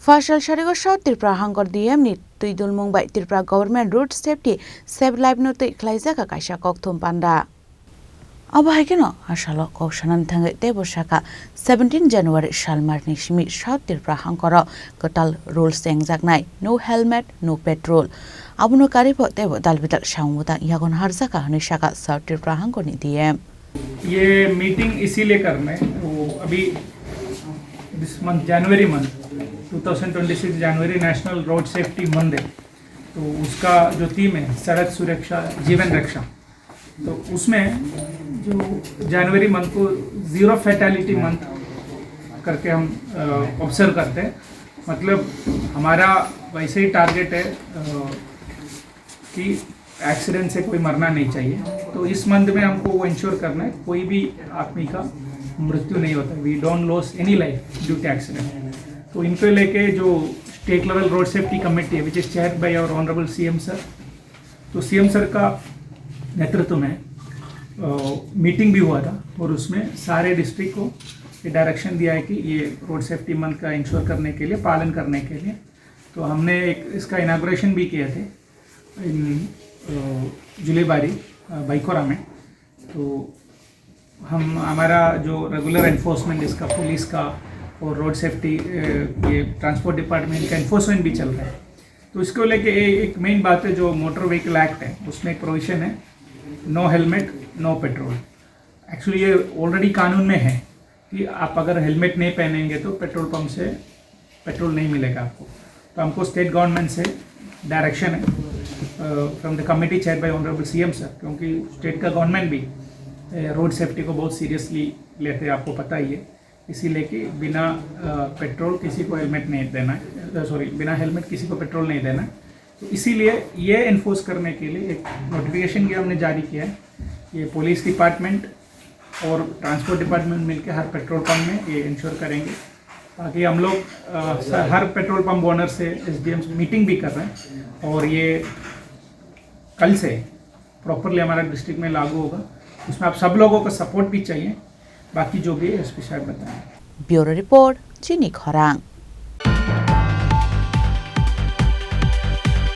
Fashal Sharigo Tripura Hangor DM ni Tuidul Mumbai Tripura Government Road Safety Save Life no Tlaisa Kaisha Koktum Panda. Abahikino Ashalo Koshanan Tangai Tebosaka 17 January Shalmar Nishmi South Tripura Hangoro Kotal rules Engzagnai no helmet no petrol. Abuno Karipo Tebo Dalbital Shamuta Yagon Harzaka Nishaka South Tripura Hangor ni DM. ये meeting इसीलिए करना है वो अभी this month January month 2026 January national road safety month है तो उसका जो थीम है सड़क सुरक्षा जीवन रक्षा तो उसमें जो जनवरी मंथ को ज़ीरो फैटेलिटी मंथ करके हम ऑब्जर्व करते हैं मतलब हमारा वैसे ही टारगेट है कि एक्सीडेंट से कोई मरना नहीं चाहिए तो इस मंथ में हमको वो इंश्योर करना है कोई भी आदमी का मृत्यु नहीं होता we don't loss any life due to accident तो इनको लेके जो state level road safety committee है which is chaired by our honourable CM sir तो सीएम सर का नेतृत्व में मीटिंग भी हुआ था और उसमें सारे डिस्ट्रिक्ट को ये डायरेक्शन दिया है कि ये रोड सेफ्टी मंथ का इंश्योर करने के लिए पालन करने के लिए तो हमने एक इसका इनाग्रेशन भी किए थे इन जुलेबारी बाइकोरा में तो हम हमारा जो रेगुलर एनफोर्समेंट इसका पुलिस का और रोड सेफ्टी ये ट्रांसपोर्ट डिपार्टमेंट का एनफोर्समेंट भी चल रहा है तो इसको लेके एक मेन बात है जो मोटर व्हीकल एक्ट है उसमें एक प्रोविजन है no helmet no petrol actually ये ऑलरेडी कानून में है कि आप अगर हेलमेट नहीं पहनेंगे तो पेट्रोल पंप से पेट्रोल नहीं मिलेगा आपको तो हमको स्टेट गवर्नमेंट से डायरेक्शन है from the committee chair by honourable CM sir क्योंकि स्टेट का गवर्नमेंट भी रोड सेफ्टी को बहुत सीरियसली लेते हैं आपको पता ही है इसीलिए कि बिना पेट्रोल किसी को हेलमेट नहीं देना है बिना हेलमेट किसी को पेट्रोल नहीं देना तो इसीलिए ये इन्फोर्स करने के लिए एक नोटिफिकेशन भी हमने जारी किया है ये पुलिस डिपार्टमेंट और ट्रांसपोर्ट डिपार्टमेंट मिलकर हर पेट्रोल पंप में ये इंश्योर करेंगे ताकि हम लोग हर पेट्रोल पंप ओनर से एसडीएम से मीटिंग भी कर रहे हैं और ये कल से प्रॉपरली हमारा डिस्ट्रिक्ट में लागू होगा उसमें आप सब लोगों का सपोर्ट भी चाहिए बाकी जो भी है एसपी साहब बताएं ब्यूरो रिपोर्ट चिनी खरांग।